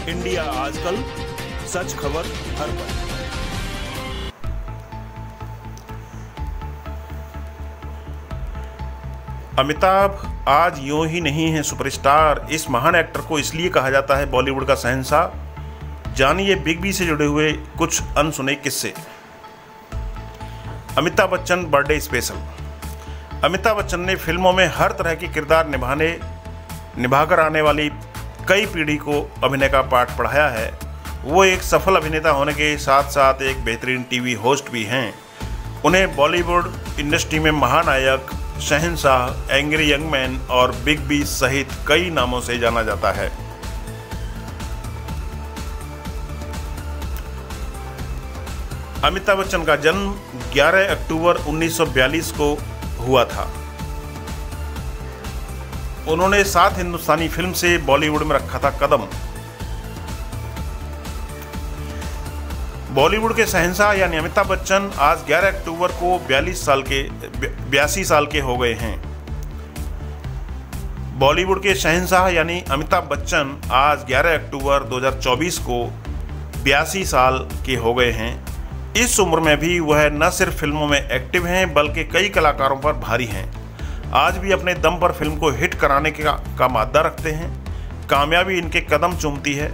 India आजकल, सच खबर हर पल। अमिताभ आज यूं ही नहीं है सुपरस्टार। इस महान एक्टर को इसलिए कहा जाता है बॉलीवुड का शहंशाह। जानिए बिग बी से जुड़े हुए कुछ अनसुने किस्से। Amitabh Bachchan birthday special. अमिताभ बच्चन ने फिल्मों में हर तरह के किरदार निभाकर आने वाली कई पीढ़ी को अभिनय का पाठ पढ़ाया है। वो एक सफल अभिनेता होने के साथ साथ एक बेहतरीन टीवी होस्ट भी हैं। उन्हें बॉलीवुड इंडस्ट्री में महानायक, शहंशाह, एंग्री यंग मैन और बिग बी सहित कई नामों से जाना जाता है। अमिताभ बच्चन का जन्म 11 अक्टूबर 1942 को हुआ था। उन्होंने 7 हिंदुस्तानी फिल्म से बॉलीवुड में रखा था कदम। बॉलीवुड के शहंशाह यानी अमिताभ बच्चन आज 11 अक्टूबर को 82 साल के हो गए हैं। बॉलीवुड के शहंशाह यानी अमिताभ बच्चन आज 11 अक्टूबर 2024 को 82 साल के हो गए हैं। इस उम्र में भी वह न सिर्फ फिल्मों में एक्टिव हैं बल्कि कई कलाकारों पर भारी हैं। आज भी अपने दम पर फिल्म को हिट कराने का मादा रखते हैं। कामयाबी इनके कदम चूमती है।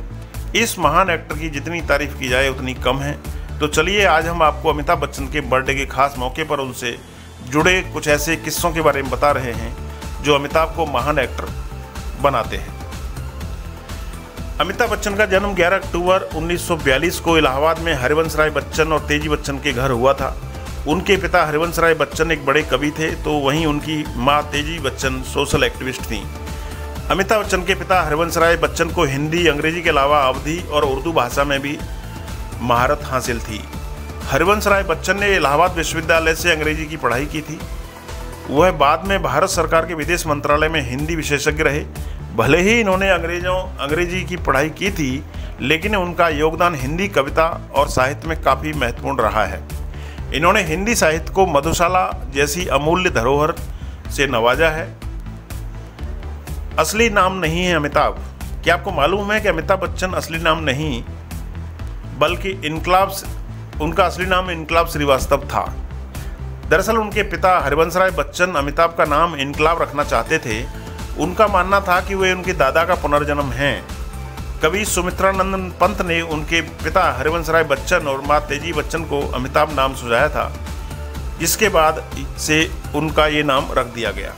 इस महान एक्टर की जितनी तारीफ की जाए उतनी कम है। तो चलिए आज हम आपको अमिताभ बच्चन के बर्थडे के खास मौके पर उनसे जुड़े कुछ ऐसे किस्सों के बारे में बता रहे हैं जो अमिताभ को महान एक्टर बनाते हैं। अमिताभ बच्चन का जन्म 11 अक्टूबर 1942 को इलाहाबाद में हरिवंश राय बच्चन और तेजी बच्चन के घर हुआ था। उनके पिता हरिवंश राय बच्चन एक बड़े कवि थे, तो वहीं उनकी मां तेजी बच्चन सोशल एक्टिविस्ट थीं। अमिताभ बच्चन के पिता हरिवंश राय बच्चन को हिंदी, अंग्रेजी के अलावा अवधी और उर्दू भाषा में भी महारत हासिल थी। हरिवंश राय बच्चन ने इलाहाबाद विश्वविद्यालय से अंग्रेजी की पढ़ाई की थी। वह बाद में भारत सरकार के विदेश मंत्रालय में हिंदी विशेषज्ञ रहे। भले ही इन्होंने अंग्रेजी की पढ़ाई की थी, लेकिन उनका योगदान हिंदी कविता और साहित्य में काफ़ी महत्वपूर्ण रहा है। इन्होंने हिंदी साहित्य को मधुशाला जैसी अमूल्य धरोहर से नवाजा है। असली नाम नहीं है अमिताभ। क्या आपको मालूम है कि अमिताभ बच्चन असली नाम नहीं बल्कि उनका असली नाम इनकलाब श्रीवास्तव था। दरअसल उनके पिता हरिवंश राय बच्चन अमिताभ का नाम इनकलाब रखना चाहते थे। उनका मानना था कि वे उनके दादा का पुनर्जन्म हैं। कवि सुमित्रानंद पंत ने उनके पिता हरिवंश राय बच्चन और मां तेजी बच्चन को अमिताभ नाम सुझाया था, जिसके बाद से उनका ये नाम रख दिया गया।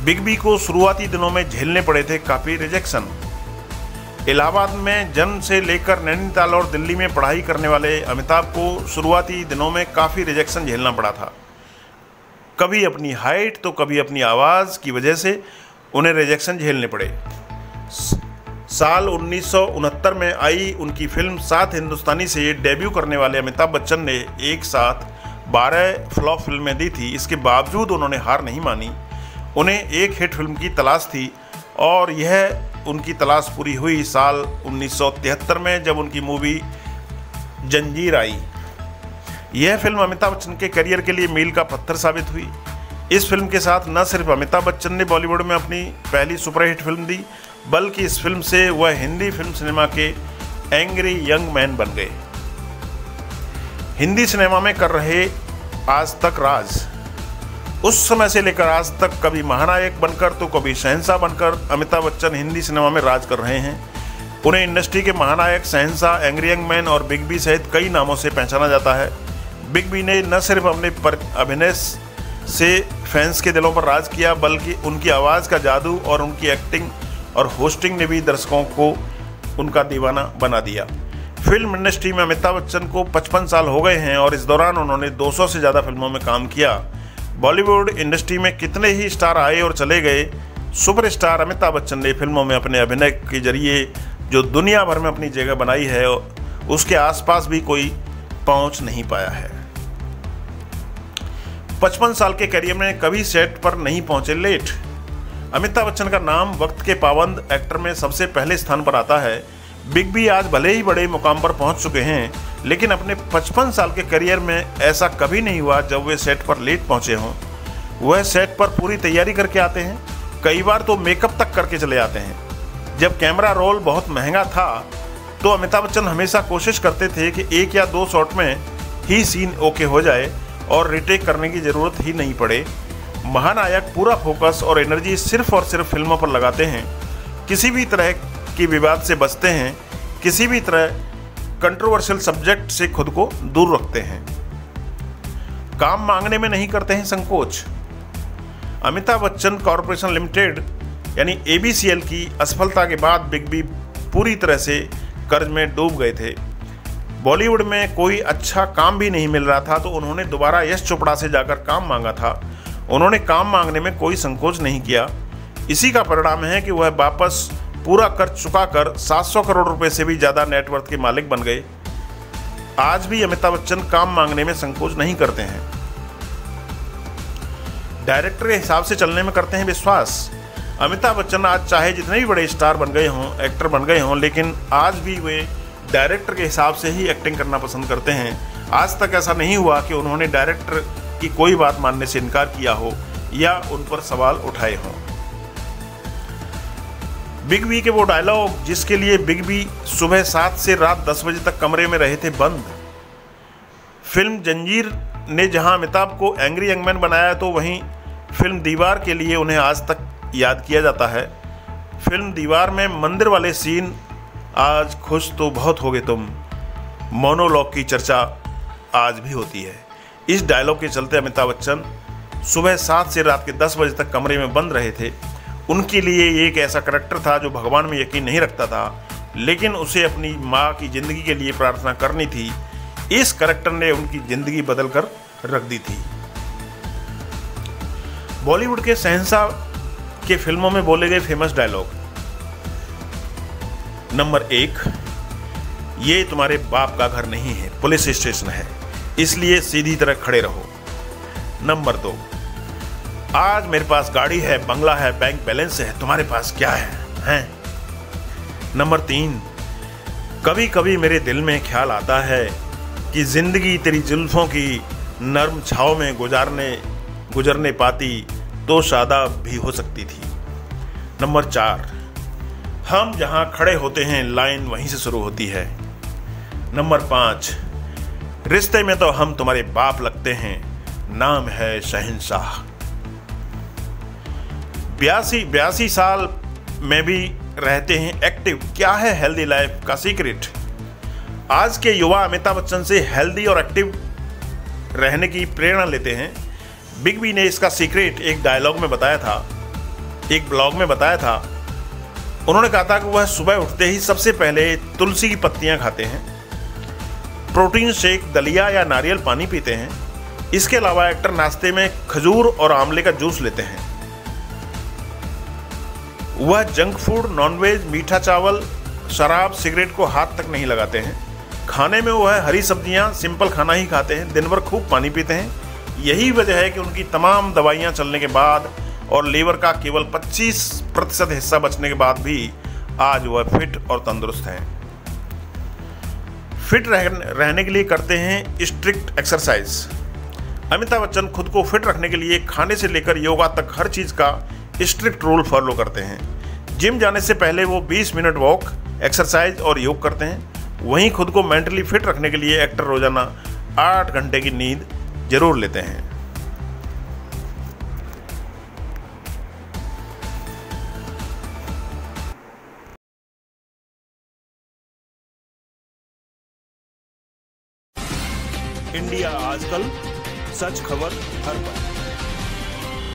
बिग बी को शुरुआती दिनों में झेलने पड़े थे काफी रिजेक्शन। इलाहाबाद में जन्म से लेकर नैनीताल और दिल्ली में पढ़ाई करने वाले अमिताभ को शुरुआती दिनों में काफी रिजेक्शन झेलना पड़ा था। कभी अपनी हाइट तो कभी अपनी आवाज़ की वजह से उन्हें रिजेक्शन झेलने पड़े। साल 1969 में आई उनकी फिल्म 7 हिंदुस्तानी से डेब्यू करने वाले अमिताभ बच्चन ने एक साथ 12 फ्लॉप फिल्में दी थी। इसके बावजूद उन्होंने हार नहीं मानी। उन्हें एक हिट फिल्म की तलाश थी और यह उनकी तलाश पूरी हुई साल 1973 में जब उनकी मूवी जंजीर आई। यह फिल्म अमिताभ बच्चन के करियर के लिए मील का पत्थर साबित हुई। इस फिल्म के साथ न सिर्फ अमिताभ बच्चन ने बॉलीवुड में अपनी पहली सुपरहिट फिल्म दी, बल्कि इस फिल्म से वह हिंदी फिल्म सिनेमा के एंग्री यंग मैन बन गए। हिंदी सिनेमा में कर रहे आज तक राज। उस समय से लेकर आज तक कभी महानायक बनकर तो कभी शहंशाह बनकर अमिताभ बच्चन हिंदी सिनेमा में राज कर रहे हैं। उन्हें इंडस्ट्री के महानायक, शहंशाह, एंग्री यंग मैन और बिग बी सहित कई नामों से पहचाना जाता है। बिग बी ने न सिर्फ अपने अभिनय से फैंस के दिलों पर राज किया, बल्कि उनकी आवाज़ का जादू और उनकी एक्टिंग और होस्टिंग ने भी दर्शकों को उनका दीवाना बना दिया। फिल्म इंडस्ट्री में अमिताभ बच्चन को 55 साल हो गए हैं और इस दौरान उन्होंने 200 से ज़्यादा फिल्मों में काम किया। बॉलीवुड इंडस्ट्री में कितने ही स्टार आए और चले गए, सुपरस्टार अमिताभ बच्चन ने फिल्मों में अपने अभिनय के जरिए जो दुनिया भर में अपनी जगह बनाई है, उसके आसपास भी कोई पहुंच नहीं पाया है। 55 साल के करियर में कभी सेट पर नहीं पहुंचे लेट। अमिताभ बच्चन का नाम वक्त के पाबंद एक्टर में सबसे पहले स्थान पर आता है। बिग बी आज भले ही बड़े मुकाम पर पहुंच चुके हैं, लेकिन अपने 55 साल के करियर में ऐसा कभी नहीं हुआ जब वे सेट पर लेट पहुंचे हों। वह सेट पर पूरी तैयारी करके आते हैं। कई बार तो मेकअप तक करके चले आते हैं। जब कैमरा रोल बहुत महंगा था तो अमिताभ बच्चन हमेशा कोशिश करते थे कि 1 या 2 शॉट में ही सीन ओके हो जाए और रिटेक करने की ज़रूरत ही नहीं पड़े। महानायक पूरा फोकस और एनर्जी सिर्फ और सिर्फ फिल्मों पर लगाते हैं, किसी भी तरह की विवाद से बचते हैं, किसी भी तरह कंट्रोवर्शियल सब्जेक्ट से खुद को दूर रखते हैं। काम मांगने में नहीं करते हैं संकोच। अमिताभ बच्चन कॉरपोरेशन लिमिटेड यानी ABCL की असफलता के बाद बिग बी पूरी तरह से कर्ज में डूब गए थे। बॉलीवुड में कोई अच्छा काम भी नहीं मिल रहा था तो उन्होंने दोबारा यश चोपड़ा से जाकर काम मांगा था। उन्होंने काम मांगने में कोई संकोच नहीं किया। इसी का परिणाम है कि वह वापस पूरा कर्ज चुकाकर 700 करोड़ रुपए से भी ज़्यादा नेटवर्थ के मालिक बन गए। आज भी अमिताभ बच्चन काम मांगने में संकोच नहीं करते हैं। डायरेक्टर के हिसाब से चलने में करते हैं विश्वास। अमिताभ बच्चन आज चाहे जितने भी बड़े स्टार बन गए हों, एक्टर बन गए हों, लेकिन आज भी वे डायरेक्टर के हिसाब से ही एक्टिंग करना पसंद करते हैं। आज तक ऐसा नहीं हुआ कि उन्होंने डायरेक्टर की कोई बात मानने से इनकार किया हो या उन पर सवाल उठाए हों। बिग बी के वो डायलॉग जिसके लिए बिग बी सुबह 7 से रात 10 बजे तक कमरे में रहे थे बंद। फिल्म जंजीर ने जहां अमिताभ को एंग्री यंग मैन बनाया तो वहीं फिल्म दीवार के लिए उन्हें आज तक याद किया जाता है। फिल्म दीवार में मंदिर वाले सीन, आज खुश तो बहुत होगे तुम, मोनोलॉग की चर्चा आज भी होती है। इस डायलॉग के चलते अमिताभ बच्चन सुबह 7 से रात के 10 बजे तक कमरे में बंद रहे थे। उनके लिए ये एक ऐसा करैक्टर था जो भगवान में यकीन नहीं रखता था, लेकिन उसे अपनी माँ की ज़िंदगी के लिए प्रार्थना करनी थी। इस करैक्टर ने उनकी ज़िंदगी बदल कर रख दी थी। बॉलीवुड के शहंशाह के फिल्मों में बोले गए फेमस डायलॉग। नंबर 1, ये तुम्हारे बाप का घर नहीं है, पुलिस स्टेशन है, इसलिए सीधी तरह खड़े रहो। नंबर 2, आज मेरे पास गाड़ी है, बंगला है, बैंक बैलेंस है, तुम्हारे पास क्या है? नंबर 3, कभी कभी मेरे दिल में ख्याल आता है कि जिंदगी तेरी जुल्फों की नर्म छाव में गुजरने पाती तो शादा भी हो सकती थी। नंबर 4, हम जहां खड़े होते हैं लाइन वहीं से शुरू होती है। नंबर 5, रिश्ते में तो हम तुम्हारे बाप लगते हैं, नाम है शहंशाह। 82 साल में भी रहते हैं एक्टिव, क्या है हेल्दी लाइफ का सीक्रेट? आज के युवा अमिताभ बच्चन से हेल्दी और एक्टिव रहने की प्रेरणा लेते हैं। बिग बी ने इसका सीक्रेट एक डायलॉग में बताया था, एक ब्लॉग में बताया था। उन्होंने कहा था कि वह सुबह उठते ही सबसे पहले तुलसी की पत्तियां खाते हैं, प्रोटीन शेक, दलिया या नारियल पानी पीते हैं। इसके अलावा एक्टर नाश्ते में खजूर और आंवले का जूस लेते हैं। वह जंक फूड, नॉनवेज, मीठा चावल, शराब, सिगरेट को हाथ तक नहीं लगाते हैं। खाने में वह हरी सब्जियां, सिंपल खाना ही खाते हैं। दिन भर खूब पानी पीते हैं। यही वजह है कि उनकी तमाम दवाइयां चलने के बाद और लीवर का केवल 25% हिस्सा बचने के बाद भी आज वह फिट और तंदुरुस्त हैं। फिट रहने के लिए करते हैं स्ट्रिक्ट एक्सरसाइज। अमिताभ बच्चन खुद को फिट रखने के लिए खाने से लेकर योगा तक हर चीज़ का स्ट्रिक्ट रूल फॉलो करते हैं। जिम जाने से पहले वो 20 मिनट वॉक, एक्सरसाइज और योग करते हैं। वहीं खुद को मेंटली फिट रखने के लिए एक्टर रोजाना 8 घंटे की नींद जरूर लेते हैं। इंडिया आजकल, सच खबर हर पल।